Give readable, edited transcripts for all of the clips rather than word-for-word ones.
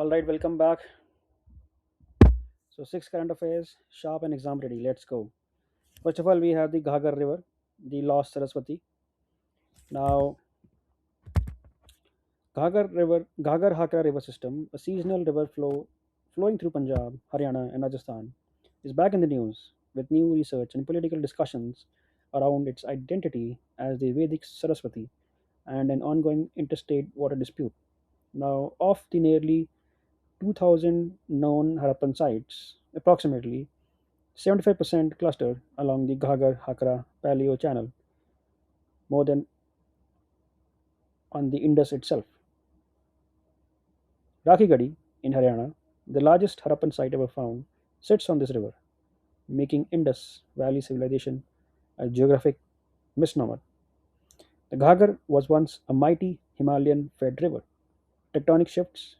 All right, welcome back. So, six current affairs, sharp and exam ready. Let's go. First of all, we have the Ghaggar River, the lost Saraswati. Now, Ghaggar Hakra River system, a seasonal river flowing through Punjab, Haryana, and Rajasthan, is back in the news with new research and political discussions around its identity as the Vedic Saraswati and an ongoing interstate water dispute. Now, of the nearly 2,000 known Harappan sites, approximately 75% cluster along the Ghaggar Hakra Paleo channel, more than on the Indus itself. Rakhigadi in Haryana, the largest Harappan site ever found, sits on this river, making Indus Valley civilization a geographic misnomer. The Ghaggar was once a mighty Himalayan fed river. Tectonic shifts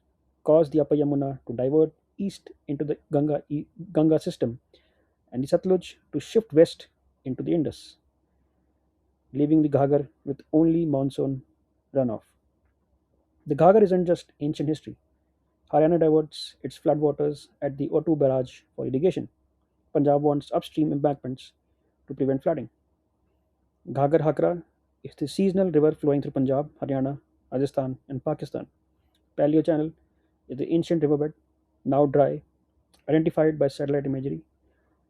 caused the upper Yamuna to divert east into the Ganga system and the Satluj to shift west into the Indus, leaving the Ghaggar with only monsoon runoff. The Ghaggar isn't just ancient history. Haryana diverts its floodwaters at the O2 barrage for irrigation. Punjab wants upstream embankments to prevent flooding. Ghaggar Hakra is the seasonal river flowing through Punjab, Haryana, Rajasthan, and Pakistan. Paleo Channel is the ancient riverbed, now dry, identified by satellite imagery.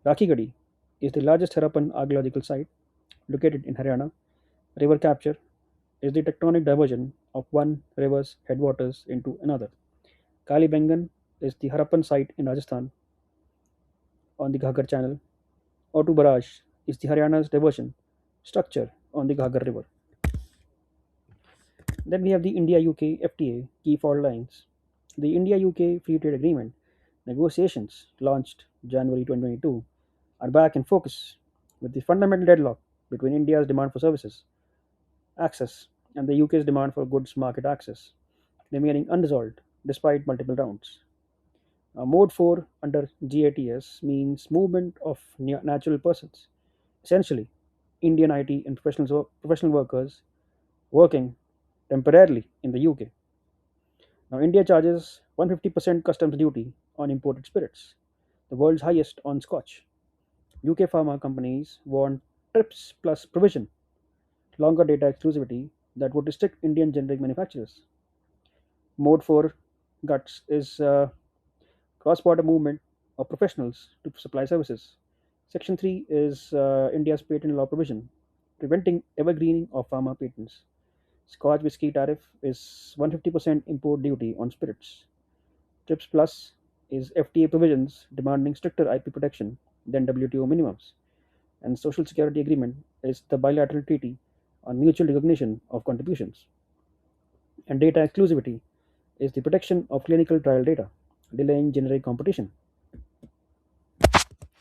Rakhigadi is the largest Harappan archaeological site, located in Haryana. River capture is the tectonic diversion of one river's headwaters into another. Kalibangan is the Harappan site in Rajasthan on the Ghaggar channel. Otu Barrage is the Haryana's diversion structure on the Ghaggar River. Then we have the India UK FTA key fault lines. The India UK Free Trade Agreement negotiations launched January 2022 are back in focus with the fundamental deadlock between India's demand for services access and the UK's demand for goods market access remaining unresolved despite multiple rounds. Mode 4 under GATS means movement of natural persons, essentially Indian IT and professional workers working temporarily in the UK. Now, India charges 150% customs duty on imported spirits, the world's highest on scotch. UK pharma companies want TRIPS plus provision, longer data exclusivity that would restrict Indian generic manufacturers. Mode 4 GUTS is cross-border movement of professionals to supply services. Section 3 is India's patent law provision, preventing evergreening of pharma patents. Scotch whisky tariff is 150% import duty on spirits. TRIPS Plus is FTA provisions demanding stricter IP protection than WTO minimums. And Social Security Agreement is the bilateral treaty on mutual recognition of contributions. And data exclusivity is the protection of clinical trial data, delaying generic competition.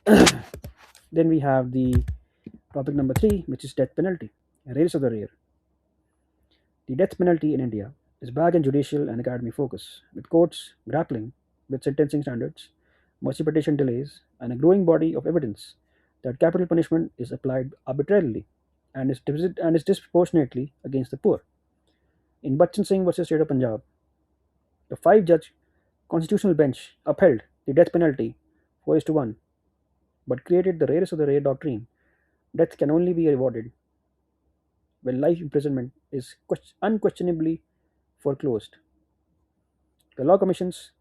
Then we have the topic number 3, which is death penalty, race of the rare. The death penalty in India is back in judicial and academic focus, with courts grappling with sentencing standards, mercy petition delays, and a growing body of evidence that capital punishment is applied arbitrarily and is disproportionately against the poor. In Bachchan Singh versus State of Punjab, the five-judge constitutional bench upheld the death penalty 4 is to 1, but created the rarest of the rare doctrine: death can only be rewarded when life imprisonment is unquestionably foreclosed. The Law Commission's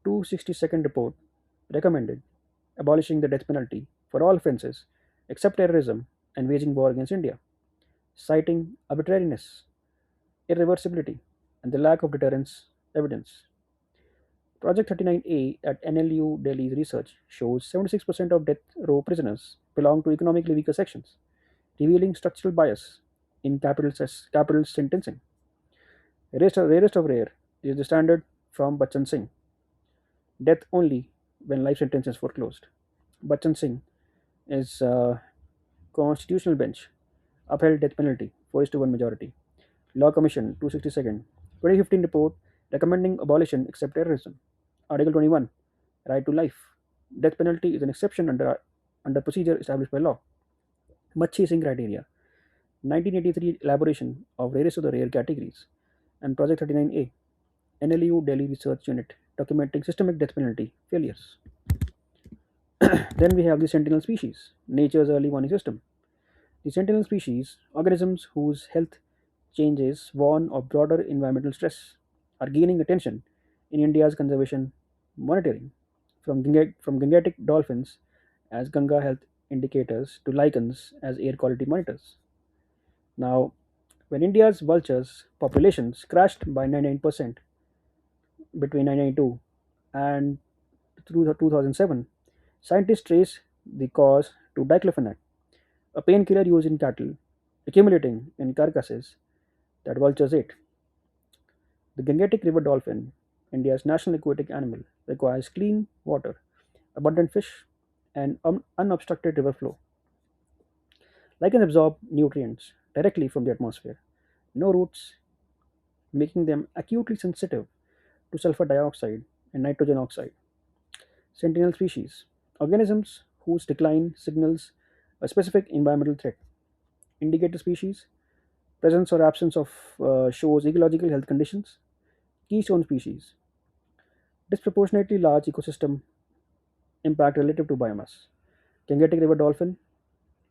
262nd report recommended abolishing the death penalty for all offences except terrorism and waging war against India, citing arbitrariness, irreversibility, and the lack of deterrence evidence. Project 39A at NLU Delhi's research shows 76% of death row prisoners belong to economically weaker sections, revealing structural bias in capital sentencing. Rarest of rare is the standard from Bachchan Singh: death only when life sentence is foreclosed. Bachchan Singh is constitutional bench upheld death penalty 4 is to 1 majority. Law Commission 262nd 2015 report recommending abolition except terrorism. Article 21, right to life. Death penalty is an exception under procedure established by law. Machi Singh criteria. 1983 elaboration of rarest of the rare categories. And Project 39A. NLU Delhi Research Unit documenting systemic death penalty failures. Then we have the sentinel species, nature's early warning system. The sentinel species, organisms whose health changes warn of broader environmental stress, are gaining attention in India's conservation monitoring, from Gangetic dolphins as Ganga health indicators to lichens as air quality monitors. Now, when India's vultures populations crashed by 99% between 1992 and through the 2007, scientists trace the cause to diclofenac, a painkiller used in cattle, accumulating in carcasses that vultures ate. The Gangetic river dolphin, India's national aquatic animal, requires clean water, abundant fish, and unobstructed river flow. Lichens absorb nutrients directly from the atmosphere, no roots, making them acutely sensitive to sulfur dioxide and nitrogen oxide. Sentinel species, organisms whose decline signals a specific environmental threat. Indicator species, presence or absence of shows ecological health conditions. Keystone species, disproportionately large ecosystem impact relative to biomass. Gangetic river dolphin,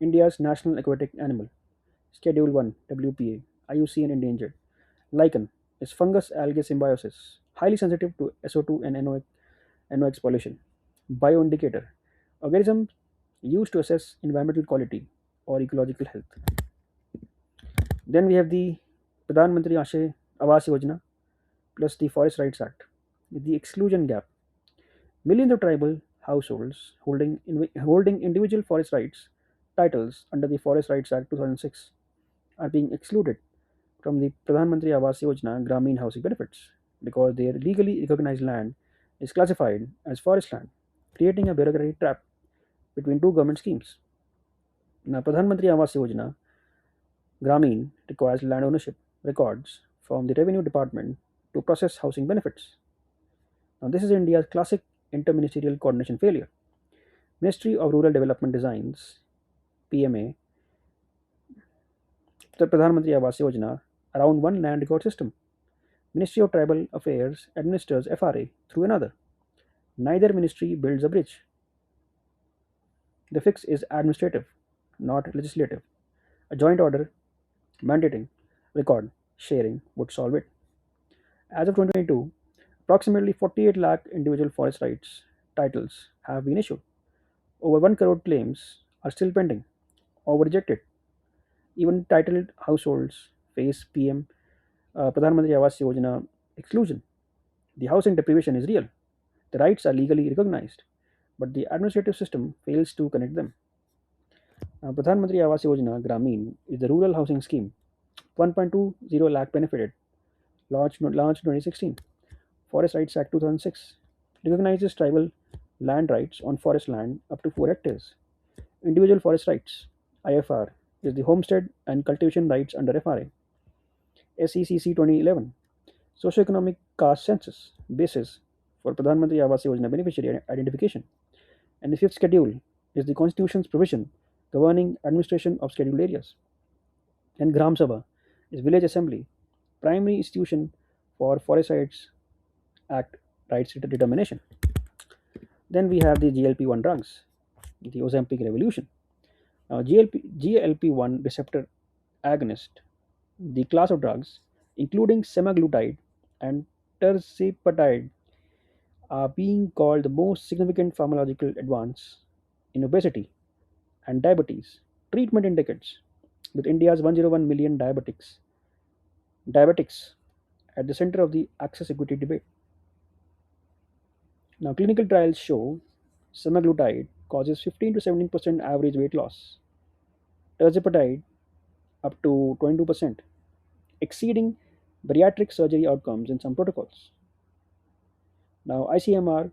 India's national aquatic animal. Schedule 1 WPA, IUCN endangered. Lichen is fungus algae symbiosis, highly sensitive to SO2 and NOx pollution. Bioindicator, organism used to assess environmental quality or ecological health. Then we have the Pradhan Mantri Awas Yojana plus the Forest Rights Act. The exclusion gap. Millions of tribal households holding individual forest rights titles under the Forest Rights Act 2006 are being excluded from the Pradhan Mantri Awas Yojana Gramin housing benefits because their legally recognized land is classified as forest land, creating a bureaucratic trap between two government schemes. Now, Pradhan Mantri Awas Yojana Gramin requires land ownership records from the Revenue Department to process housing benefits. Now, this is India's classic interministerial coordination failure. Ministry of Rural Development designs PMA the Pradhan Mantri Awas Yojana around one land record system. Ministry of Tribal Affairs administers FRA through another. Neither ministry builds a bridge. The fix is administrative, not legislative. A joint order mandating record sharing would solve it. As of 2022, approximately 48 lakh individual forest rights titles have been issued. Over 1 crore claims are still pending or were rejected. Even titled households face PM Pradhan Mantri Awas Yojana exclusion. The housing deprivation is real. The rights are legally recognized, but the administrative system fails to connect them. Pradhan Mantri Awas Yojana Gramin is the rural housing scheme. 1.20 lakh benefited, launched 2016. Forest Rights Act 2006 recognizes tribal land rights on forest land up to 4 hectares. Individual forest rights (IFR) is the homestead and cultivation rights under FRA. SECC 2011 Socioeconomic Caste Census basis for Pradhan Mantri Awas Yojana beneficiary identification. And the fifth schedule is the Constitution's provision governing administration of scheduled areas. And Gram Sabha is village assembly, primary institution for Forest Rights Act rights determination. Then we have the GLP-1 drugs, the Ozempic revolution. Now, GLP-1 receptor agonist, the class of drugs, including semaglutide and tirzepatide, are being called the most significant pharmacological advance in obesity and diabetes treatment in decades, with India's 101 million diabetics at the center of the access equity debate. Now, clinical trials show semaglutide causes 15 to 17% average weight loss, tirzepatide up to 22%, exceeding bariatric surgery outcomes in some protocols. Now, ICMR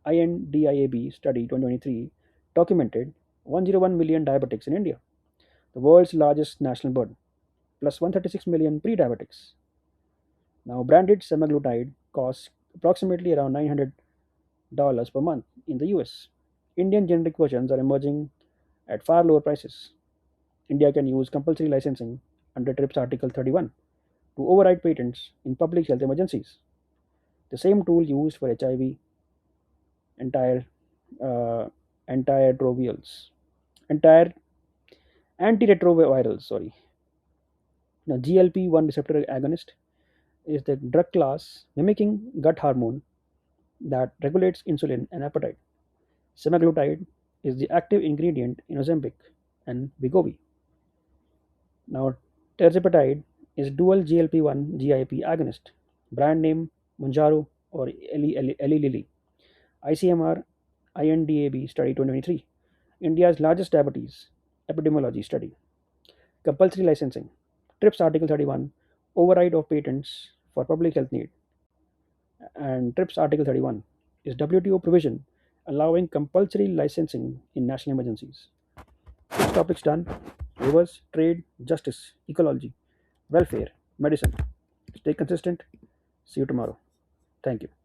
INDIAB study 2023 documented 101 million diabetics in India, the world's largest national burden, plus 136 million pre diabetics. Now, branded semaglutide costs approximately around $900 per month in the US. Indian generic versions are emerging at far lower prices. India can use compulsory licensing under TRIPS Article 31 to override patents in public health emergencies. The same tool used for HIV, entire uh, antiretrovirals, entire antiretrovirals. Sorry. Now, GLP-1 receptor agonist is the drug class mimicking gut hormone that regulates insulin and appetite. Semaglutide is the active ingredient in Ozempic and Wegovy. Now, tirzepatide is dual GLP-1 GIP agonist, brand name Mounjaro or Eli Lilly. ICMR INDAB study 2023, India's largest diabetes epidemiology study. Compulsory licensing, TRIPS Article 31, override of patents for public health need. And TRIPS Article 31 is WTO provision allowing compulsory licensing in national emergencies. Six topics done: rivers, trade, justice, ecology, welfare, medicine. Stay consistent. See you tomorrow. Thank you.